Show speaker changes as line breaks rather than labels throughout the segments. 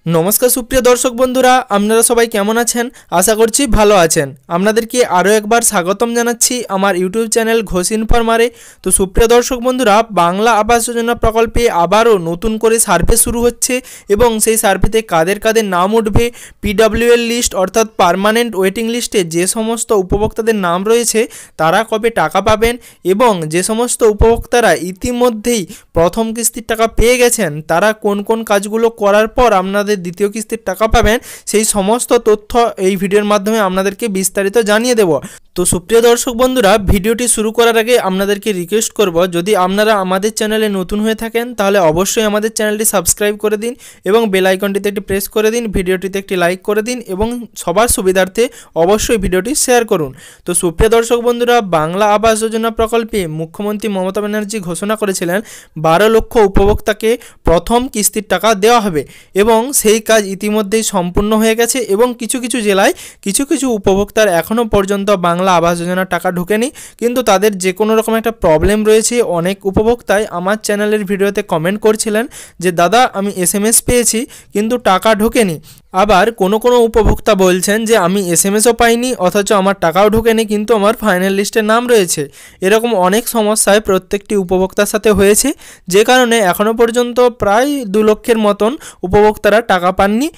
নমস্কার সুপ্রিয় দর্শক বন্ধুরা, আপনারা সবাই কেমন আছেন? আশা করছি ভালো আছেন। আপনাদেরকে আরও একবার স্বাগতম জানাচ্ছি আমার ইউটিউব চ্যানেল ঘোষ ইনফরমারে। তো সুপ্রিয় দর্শক বন্ধুরা, বাংলা আবাস যোজনা প্রকল্পে আবারও নতুন করে সার্ভে শুরু হচ্ছে এবং সেই সার্ভেতে কাদের কাদের নাম উঠবে, পিডব্লিউএল লিস্ট অর্থাৎ পার্মানেন্ট ওয়েটিং লিস্টে যে সমস্ত উপভোক্তাদের নাম রয়েছে তারা কবে টাকা পাবেন এবং যে সমস্ত উপভোক্তারা ইতিমধ্যেই প্রথম কিস্তির টাকা পেয়ে গেছেন তারা কোন কোন কাজগুলো করার পর আপনাদের দ্বিতীয় কিস্তির টাকা পাবেন, সেই সমস্ত তথ্য এই ভিডিওর মাধ্যমে আপনাদেরকে বিস্তারিত জানিয়ে দেব। তো সুপ্রিয় দর্শক বন্ধুরা, ভিডিওটি শুরু করার আগে আপনাদেরকে রিকোয়েস্ট করব, যদি আপনারা আমাদের চ্যানেলে নতুন হয়ে থাকেন তাহলে অবশ্যই আমাদের চ্যানেলটি সাবস্ক্রাইব করে দিন এবং বেল আইকনটিতে একটি প্রেস করে দিন, ভিডিওটিতে একটি লাইক করে দিন এবং সবার সুবিধার্থে অবশ্যই ভিডিওটি শেয়ার করুন। তো সুপ্রিয় দর্শক বন্ধুরা, বাংলা আবাস যোজনা প্রকল্পে মুখ্যমন্ত্রী মমতা ব্যানার্জি ঘোষণা করেছিলেন 12 লক্ষ উপভোক্তাকে প্রথম কিস্তির টাকা দেওয়া হবে এবং সেই কাজ ইতিমধ্যেই সম্পূর্ণ হয়ে গেছে এবং কিছু কিছু জেলায় কিছু কিছু উপভোক্তার এখনও পর্যন্ত বাংলা আবাস যোজনার টাকা ঢোকেনি, কিন্তু তাদের যে কোনো রকম একটা প্রবলেম রয়েছে। অনেক উপভোক্তাই আমার চ্যানেলের ভিডিওতে কমেন্ট করছিলেন যে দাদা আমি SMS পেয়েছি কিন্তু টাকা ঢোকেনি। আবার কোনো কোনো উপভোক্তা বলছেন যে আমি SMSও পাইনি অথচ আমার টাকাও ঢোকেনি কিন্তু আমার ফাইনাল লিস্টে নাম রয়েছে। এরকম অনেক সমস্যায় প্রত্যেকটি উপভোক্তার সাথে হয়েছে, যে কারণে এখনও পর্যন্ত প্রায় 2 লক্ষের মতন উপভোক্তারা টাকা পাননি।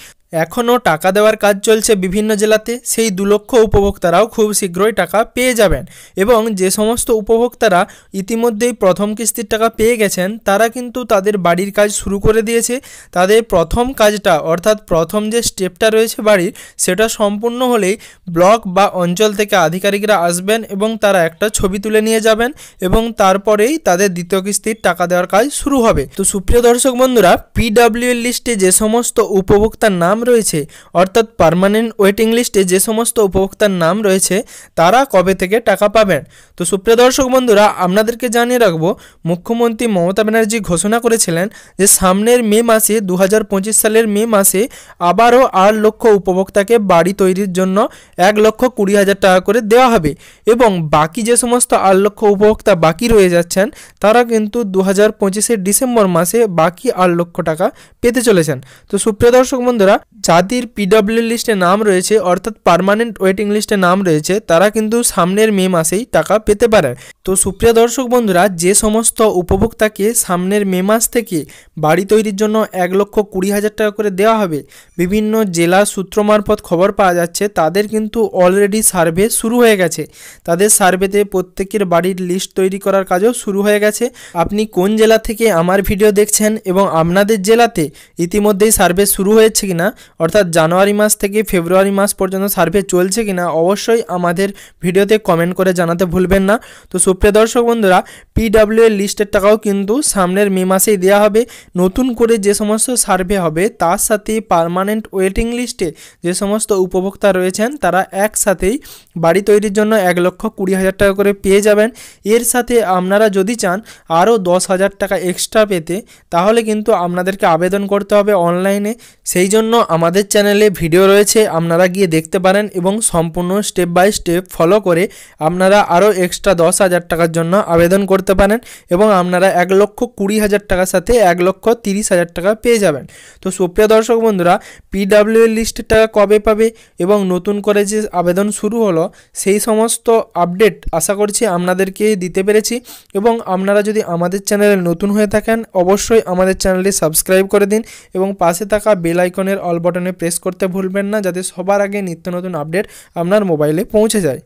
এখনও টাকা দেওয়ার কাজ চলছে বিভিন্ন জেলাতে, সেই 2 লক্ষ উপভোক্তারাও খুব শীঘ্রই টাকা পেয়ে যাবেন। এবং যে সমস্ত উপভোক্তারা ইতিমধ্যেই প্রথম কিস্তির টাকা পেয়ে গেছেন তারা কিন্তু তাদের বাড়ির কাজ শুরু করে দিয়েছে। তাদের প্রথম কাজটা অর্থাৎ প্রথম যে স্টেপটা রয়েছে বাড়ির, সেটা সম্পূর্ণ হলেই ব্লক বা অঞ্চল থেকে আধিকারিকরা আসবেন এবং তারা একটা ছবি তুলে নিয়ে যাবেন এবং তারপরেই তাদের দ্বিতীয় কিস্তির টাকা দেওয়ার কাজ শুরু হবে। তো সুপ্রিয় দর্শক বন্ধুরা, পিডব্লিউএল লিস্টে যে সমস্ত উপভোক্তার নাম রয়েছে অর্থাৎ পার্মানেন্ট ওয়েটিং লিস্টে যে সমস্ত উপভোক্তার নাম রয়েছে তারা কবে থেকে টাকা পাবেন। তো সুপ্রিয় দর্শক বন্ধুরা, আপনাদেরকে জানিয়ে রাখবো, মুখ্যমন্ত্রী মমতা ব্যানার্জি ঘোষণা করেছিলেন যে সামনের মে মাসে 2025 সালের মে মাসে আবারও 8 লক্ষ উপভোক্তাকে বাড়ি তৈরির জন্য 1,20,000 টাকা করে দেওয়া হবে এবং বাকি যে সমস্ত 8 লক্ষ উপভোক্তা বাকি রয়ে যাচ্ছেন তারা কিন্তু 2025-এর ডিসেম্বর মাসে বাকি 8 লক্ষ টাকা পেতে চলেছেন। তো সুপ্রিয় দর্শক বন্ধুরা, যাদের পিডব্লিউ লিস্টে নাম রয়েছে অর্থাৎ পার্মানেন্ট ওয়েটিং লিস্টে নাম রয়েছে তারা কিন্তু সামনের মে মাসেই টাকা পেতে পারেন। তো সুপ্রিয় দর্শক বন্ধুরা, যে সমস্ত উপভোক্তাকে সামনের মে মাস থেকে বাড়ি তৈরির জন্য 1,20,000 টাকা করে দেওয়া হবে, বিভিন্ন জেলা সূত্র মারফত খবর পাওয়া যাচ্ছে তাদের কিন্তু অলরেডি সার্ভে শুরু হয়ে গেছে। তাদের সার্ভেতে প্রত্যেকের বাড়ির লিস্ট তৈরি করার কাজও শুরু হয়ে গেছে। আপনি কোন জেলা থেকে আমার ভিডিও দেখছেন এবং আপনাদের জেলাতে ইতিমধ্যেই সার্ভে শুরু হয়েছে কিনা, অর্থাৎ জানুয়ারি মাস থেকে ফেব্রুয়ারি মাস পর্যন্ত সার্ভে চলছে কিনা, অবশ্যই আমাদের ভিডিওতে কমেন্ট করে জানাতে ভুলবেন না। তো সুপ্রিয় দর্শক বন্ধুরা, পিডব্লিউএল লিস্টের টাকাও কিন্তু সামনের মে মাসেই দেওয়া হবে। নতুন করে যে সমস্ত সার্ভে হবে তার সাথে পার্মানেন্ট ওয়েটিং লিস্টে যে সমস্ত উপভোক্তা রয়েছেন তারা একসাথেই বাড়ি তৈরির জন্য 1,20,000 টাকা করে পেয়ে যাবেন। এর সাথে আপনারা যদি চান আরও 10,000 টাকা এক্সট্রা পেতে, তাহলে কিন্তু আপনাদেরকে আবেদন করতে হবে অনলাইনে। সেই জন্য আমাদের চ্যানেলে ভিডিও রয়েছে, আপনারা গিয়ে দেখতে পারেন এবং সম্পূর্ণ স্টেপ বাই স্টেপ ফলো করে আপনারা আরও এক্সট্রা 10,000 টাকার জন্য আবেদন করতে পারেন এবং আপনারা 1,20,000 টাকার সাথে 1,30,000 টাকা পেয়ে যাবেন। তো সুপ্রিয় দর্শক বন্ধুরা, পিডব্লিউএল লিস্টের টাকা কবে পাবে এবং নতুন করে যে আবেদন শুরু হলো সেই সমস্ত আপডেট আশা করছি আপনাদেরকে দিতে পেরেছি। এবং আপনারা যদি আমাদের চ্যানেলে নতুন হয়ে থাকেন অবশ্যই আমাদের চ্যানেলটি সাবস্ক্রাইব করে দিন এবং পাশে থাকা বেল আইকনের অল বাটনে প্রেস করতে ভুলবেন না, যাতে সবার আগে নিত্য নতুন আপডেট আপনার মোবাইলে পৌঁছে যায়।